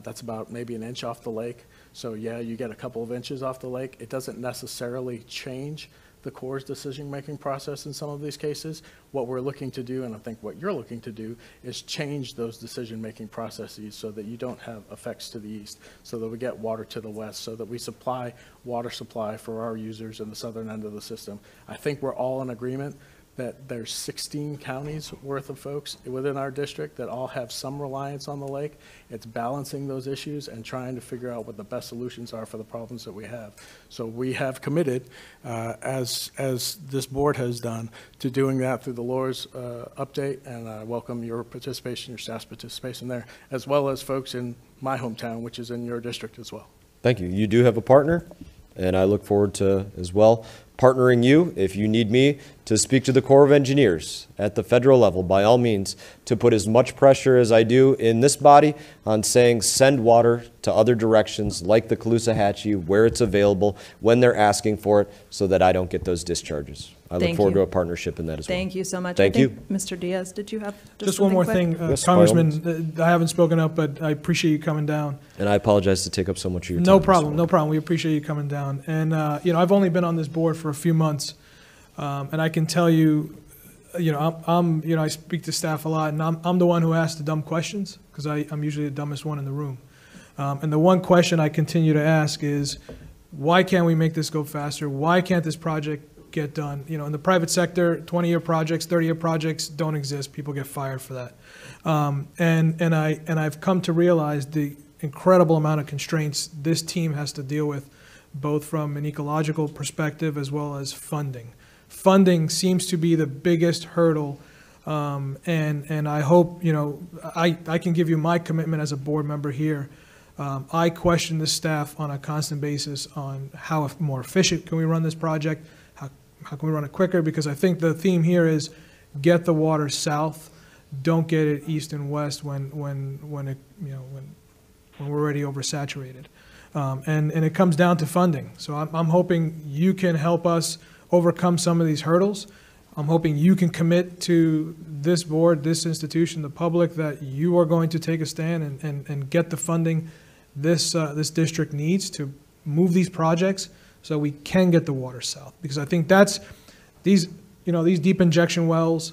that's about maybe an inch off the lake. So yeah, you get a couple of inches off the lake. It doesn't necessarily change the Corps' decision-making process in some of these cases. What we're looking to do, and I think what you're looking to do, is change those decision-making processes so that you don't have effects to the east, so that we get water to the west, so that we supply water supply for our users in the southern end of the system. I think we're all in agreement that there's 16 counties worth of folks within our district that all have some reliance on the lake. It's balancing those issues and trying to figure out what the best solutions are for the problems that we have. So we have committed, as this board has done, to doing that through the LORS update, and I welcome your participation, your staff's participation there, as well as folks in my hometown, which is in your district as well. Thank you. You do have a partner, and I look forward to, as well, partnering you if you need me to speak to the Corps of Engineers at the federal level, by all means, to put as much pressure as I do in this body on saying send water to other directions like the Caloosahatchee where it's available when they're asking for it, so that I don't get those discharges. I look forward to a partnership in that as well. Thank you so much. Thank you. Mr. Diaz, did you have just one more thing? Yes, by all means. Congressman, I haven't spoken up, but I appreciate you coming down. And I apologize to take up so much of your time. No problem, no problem. We appreciate you coming down. And, you know, I've only been on this board for a few months, and I can tell you, you know, you know, I speak to staff a lot, and I'm the one who asks the dumb questions, because I'm usually the dumbest one in the room. And the one question I continue to ask is, why can't we make this go faster? Why can't this project get done? You know, in the private sector, 20-year projects, 30-year projects don't exist. People get fired for that. And I've come to realize the incredible amount of constraints this team has to deal with, both from an ecological perspective as well as funding. Funding seems to be the biggest hurdle, and I hope, you know, I can give you my commitment as a board member here. I question the staff on a constant basis on how more efficient can we run this project, how can we run it quicker, because I think the theme here is get the water south, don't get it east and west when it, you know, when we're already oversaturated. And it comes down to funding. So I'm hoping you can help us overcome some of these hurdles. I'm hoping you can commit to this board, this institution, the public, that you are going to take a stand and get the funding this district needs to move these projects so we can get the water south. Because I think that's these deep injection wells,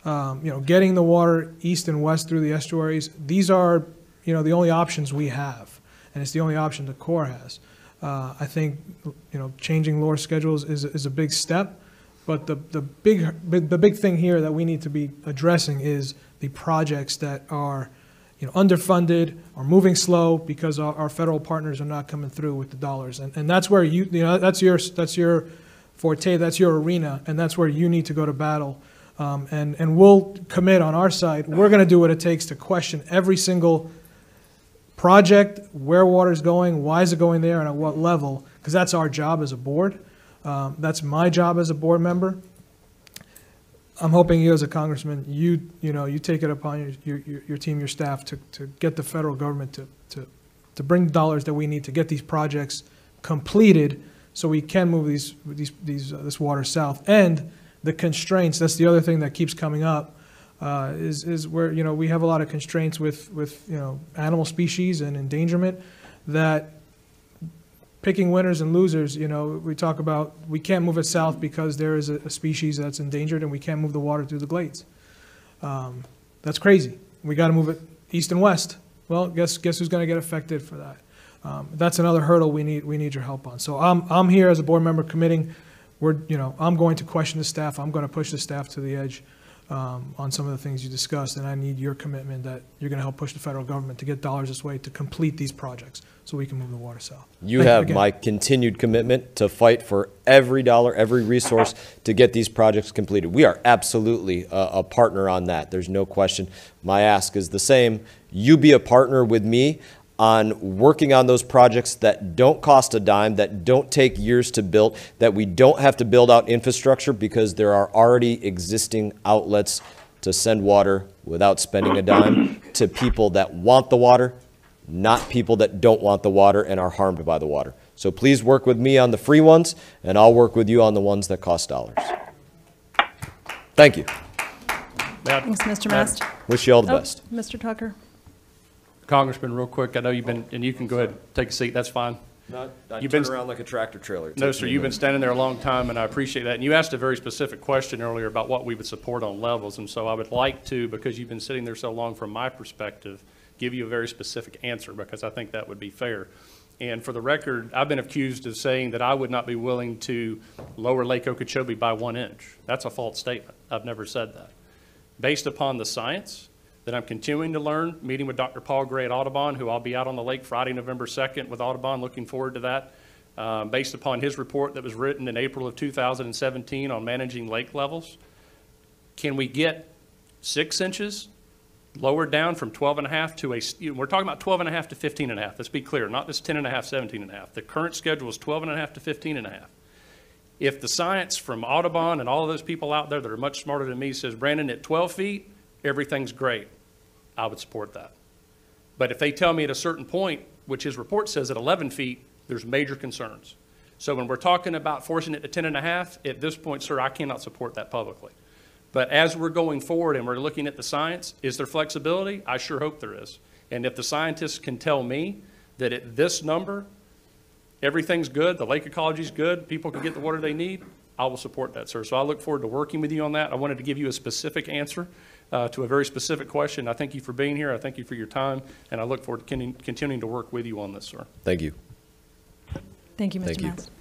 you know, getting the water east and west through the estuaries. These are, you know, the only options we have, and it's the only option the Corps has. I think, you know, changing LOR schedules is a big step, but the big thing here that we need to be addressing is the projects that are, you know, underfunded or moving slow because our federal partners are not coming through with the dollars, and that's where you know, that's your forte, that's your arena, and that's where you need to go to battle. And we'll commit on our side. We're going to do what it takes to question every single project, where water's going, why is it going there, and at what level, because that's our job as a board. That's my job as a board member. I'm hoping you as a congressman, you take it upon your team, your staff to get the federal government to bring the dollars that we need to get these projects completed so we can move this water south. And the constraints, that's the other thing that keeps coming up, is where, you know, we have a lot of constraints with you know, animal species and endangerment, that picking winners and losers, you know, we talk about we can't move it south because there is a species that's endangered, and we can't move the water through the glades. That's crazy. We got to move it east and west. Well, guess who's going to get affected for that? That's another hurdle we need your help on. So I'm here as a board member committing. I'm going to question the staff. I'm going to push the staff to the edge on some of the things you discussed, and I need your commitment that you're going to help push the federal government to get dollars this way to complete these projects so we can move the water south. You have my continued commitment to fight for every dollar, every resource to get these projects completed. We are absolutely a partner on that. There's no question. My ask is the same. You be a partner with me on working on those projects that don't cost a dime, that don't take years to build, that we don't have to build out infrastructure because there are already existing outlets to send water without spending a dime to people that want the water, not people that don't want the water and are harmed by the water. So please work with me on the free ones, and I'll work with you on the ones that cost dollars. Thank you. Thanks, Mr. Mast. Wish you all the best. Mr. Tucker. Congressman, real quick, I know you've been, and you can go ahead and take a seat, that's fine. Not You've turn been- around like a tractor trailer. It No, takes sir, me a you've been minute. standing there a long time, and I appreciate that. And you asked a very specific question earlier about what we would support on levels, and so I would like to, because you've been sitting there so long from my perspective, give you a very specific answer, because I think that would be fair. And for the record, I've been accused of saying that I would not be willing to lower Lake Okeechobee by 1 inch. That's a false statement. I've never said that. Based upon the science that I'm continuing to learn, meeting with Dr. Paul Gray at Audubon, who I'll be out on the lake Friday, November 2nd with Audubon, looking forward to that. Based upon his report that was written in April of 2017 on managing lake levels, can we get 6 inches lowered down from 12.5 to we're talking about 12.5 to 15.5. Let's be clear, not this 10.5, 17.5. The current schedule is 12.5 to 15.5. If the science from Audubon and all of those people out there that are much smarter than me says, Brandon, at 12 feet, everything's great, I would support that. But if they tell me at a certain point, which his report says at 11 feet, there's major concerns. So when we're talking about forcing it to 10.5, at this point, sir, I cannot support that publicly. But as we're going forward and we're looking at the science, is there flexibility? I sure hope there is. And if the scientists can tell me that at this number, everything's good, the lake ecology's good, people can get the water they need, I will support that, sir. So I look forward to working with you on that. I wanted to give you a specific answer to a very specific question. I thank you for being here. I thank you for your time, and I look forward to continuing to work with you on this, sir. Thank you. Thank you, Thank Mr. you. Mast.